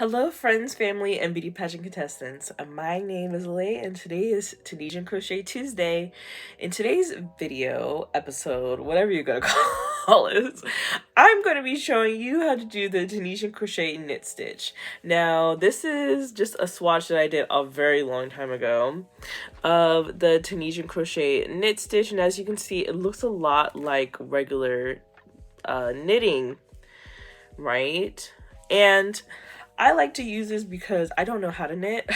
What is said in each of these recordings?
Hello, friends, family, and beauty pageant contestants. My name is Lay, and today is Tunisian Crochet Tuesday. In today's video, episode, whatever you're gonna call it, I'm gonna be showing you how to do the Tunisian Crochet knit stitch. Now, this is just a swatch that I did a very long time ago of the Tunisian Crochet knit stitch, and as you can see, it looks a lot like regular knitting, right? And I like to use this because I don't know how to knit.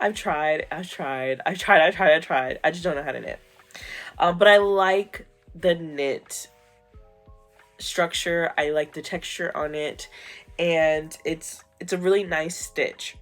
I've tried. I just don't know how to knit. But I like the knit structure. I like the texture on it, and it's a really nice stitch.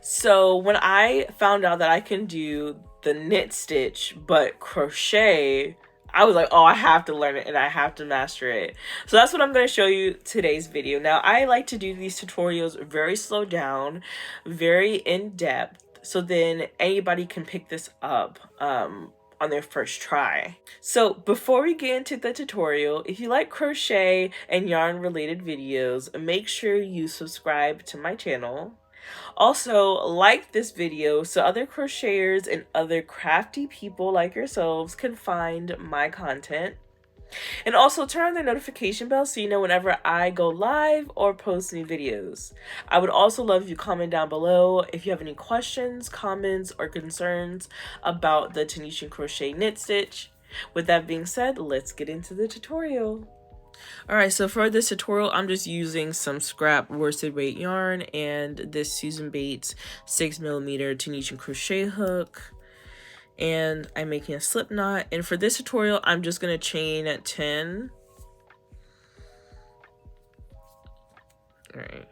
So when I found out that I can do the knit stitch but crochet, I was like, oh, I have to learn it and I have to master it. So that's what I'm going to show you today's video. Now, I like to do these tutorials very slow down, very in-depth, so then anybody can pick this up on their first try. So before we get into the tutorial, if you like crochet and yarn related videos, make sure you subscribe to my channel. Also, like this video so other crocheters and other crafty people like yourselves can find my content. And also turn on the notification bell so you know whenever I go live or post new videos. I would also love if you comment down below if you have any questions, comments, or concerns about the Tunisian Crochet knit stitch. With that being said, let's get into the tutorial. Alright, so for this tutorial, I'm just using some scrap worsted weight yarn and this Susan Bates 6mm Tunisian crochet hook. And I'm making a slip knot. And for this tutorial, I'm just going to chain at 10. Alright.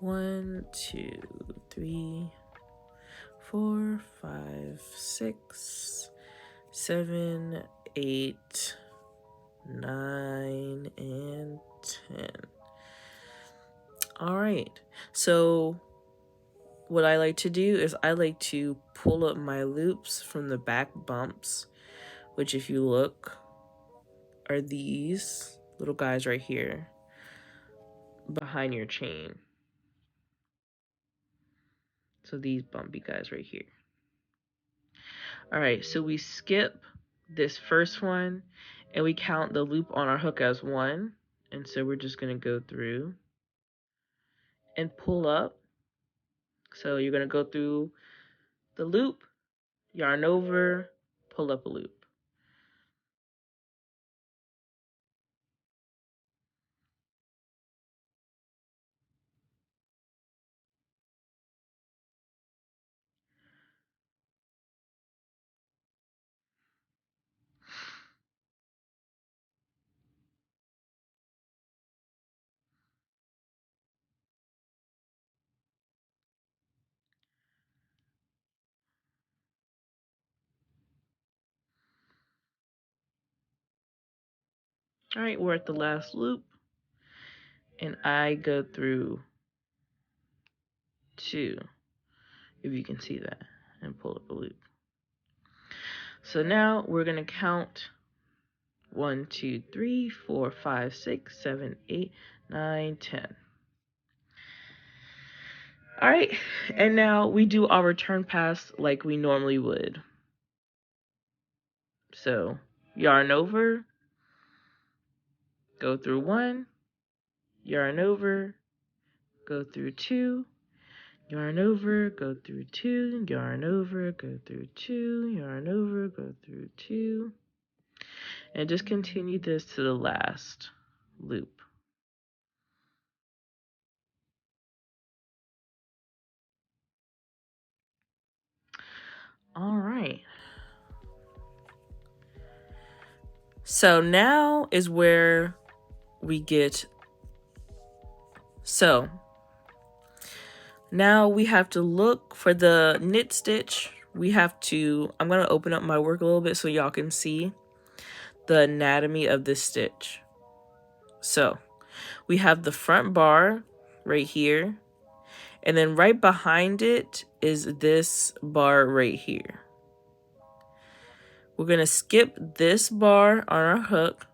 1, 2, 3, 4, 5, 6, 7, 8, 9, and 10. All right, so what I like to do is I like to pull up my loops from the back bumps, which if you look are these little guys right here behind your chain. So these bumpy guys right here. All right, so we skip this first one and we count the loop on our hook as 1. And so we're just going to go through and pull up. So you're going to go through the loop, yarn over, pull up a loop. All right, we're at the last loop, and I go through 2, if you can see that, and pull up a loop. So now we're going to count 1, 2, 3, 4, 5, 6, 7, 8, 9, 10. All right, and now we do our return pass like we normally would. So yarn over, go through 1, yarn over, go through 2, yarn over, go through 2, yarn over, go through 2, yarn over, go through 2, and just continue this to the last loop. All right. So now is where we get, so now we have to look for the knit stitch. We have to, I'm going to open up my work a little bit so y'all can see the anatomy of this stitch. So we have the front bar right here, and then right behind it is this bar right here. We're going to skip this bar on our hook,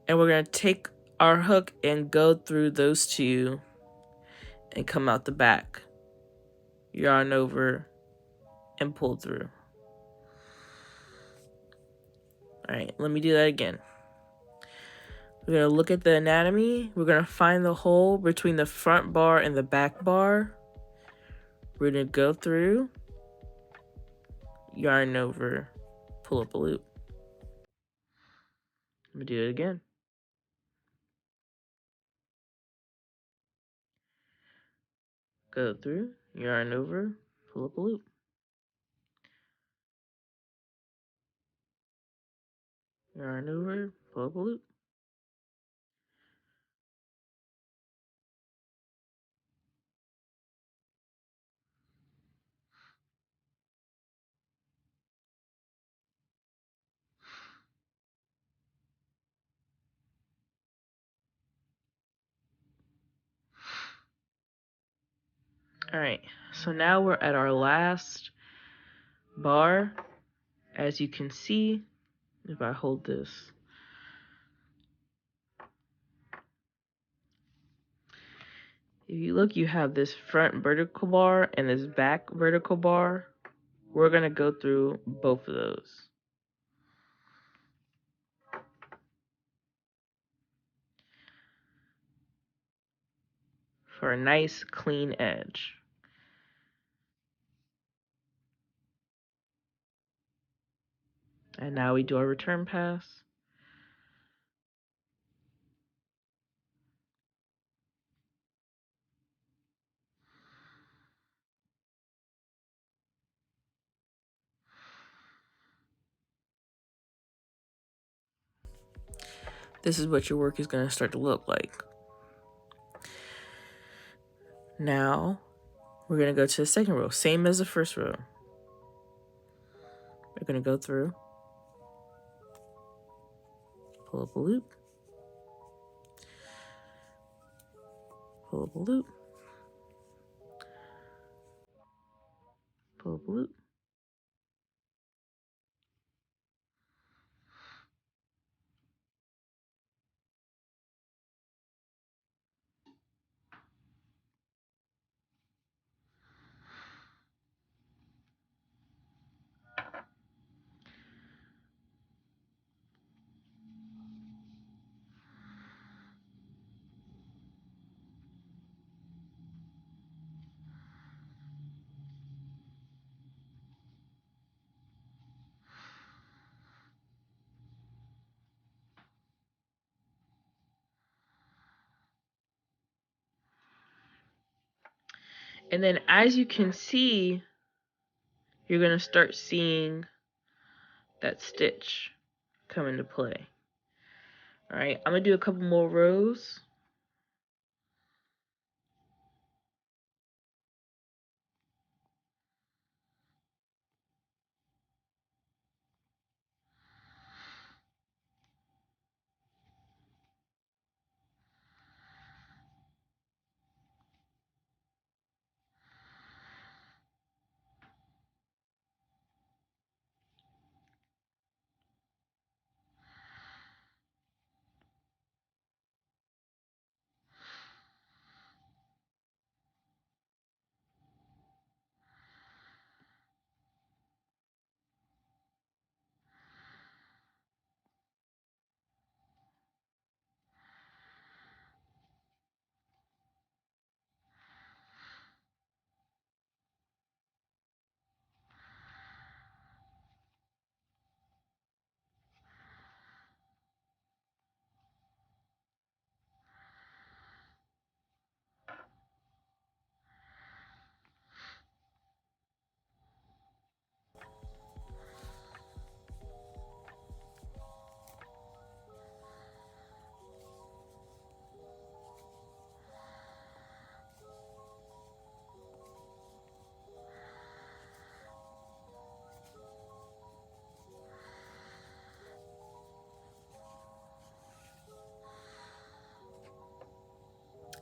and we're going to take our hook and go through those two and come out the back, yarn over and pull through. All right, let me do that again. We're gonna look at the anatomy. We're gonna find the hole between the front bar and the back bar. We're gonna go through, yarn over, pull up a loop. Let me do it again. Go through, yarn over, pull up a loop. Yarn over, pull up a loop. All right, so now we're at our last bar. As you can see, if I hold this, if you look, you have this front vertical bar and this back vertical bar. We're gonna go through both of those. For a nice clean edge. And now we do our return pass. This is what your work is going to start to look like. Now we're going to go to the second row, same as the first row. We're going to go through, pull up a loop, pull up a loop, pull up a loop. And then as you can see, you're going to start seeing that stitch come into play. All right, I'm going to do a couple more rows.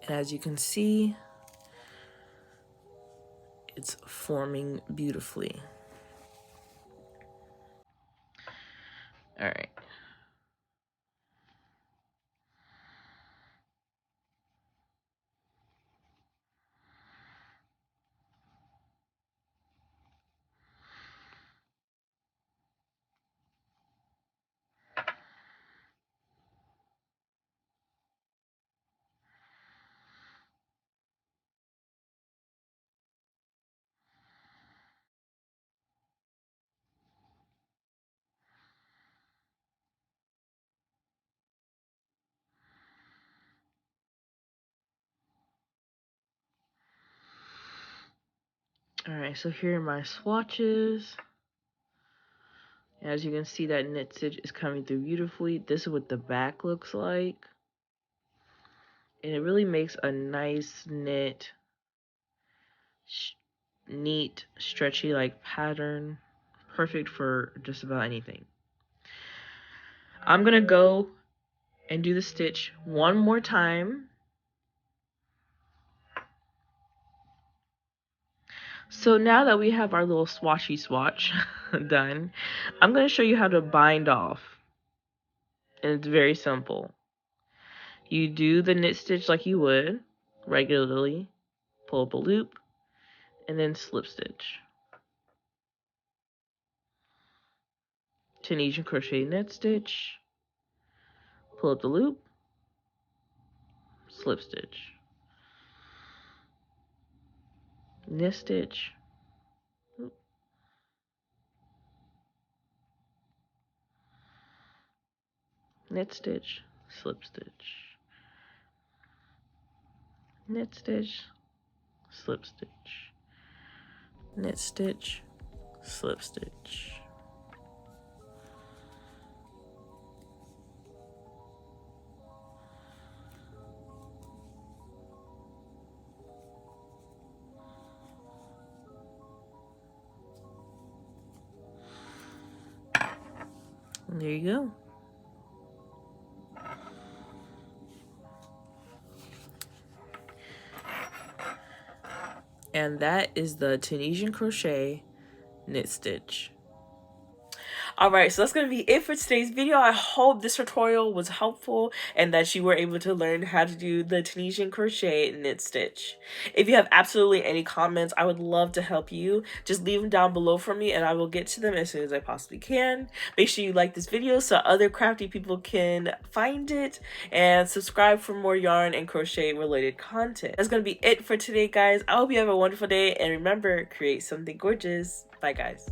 And as you can see, it's forming beautifully. All right. Alright, so here are my swatches. As you can see, that knit stitch is coming through beautifully. This is what the back looks like. And it really makes a nice knit, neat, stretchy like pattern. Perfect for just about anything. I'm gonna go and do the stitch one more time. So now that we have our little swatchy swatch done, I'm going to show you how to bind off. And it's very simple. You do the knit stitch like you would regularly, pull up a loop, and then slip stitch. Tunisian crochet knit stitch, pull up the loop, slip stitch. Knit stitch, knit stitch, slip stitch, knit stitch, slip stitch, knit stitch, slip stitch. And there you go. And that is the Tunisian crochet knit stitch. Alright, so that's going to be it for today's video. I hope this tutorial was helpful and that you were able to learn how to do the Tunisian crochet knit stitch. If you have absolutely any comments, I would love to help you. Just leave them down below for me and I will get to them as soon as I possibly can. Make sure you like this video so other crafty people can find it, and subscribe for more yarn and crochet related content. That's going to be it for today, guys. I hope you have a wonderful day, and remember, create something gorgeous. Bye, guys.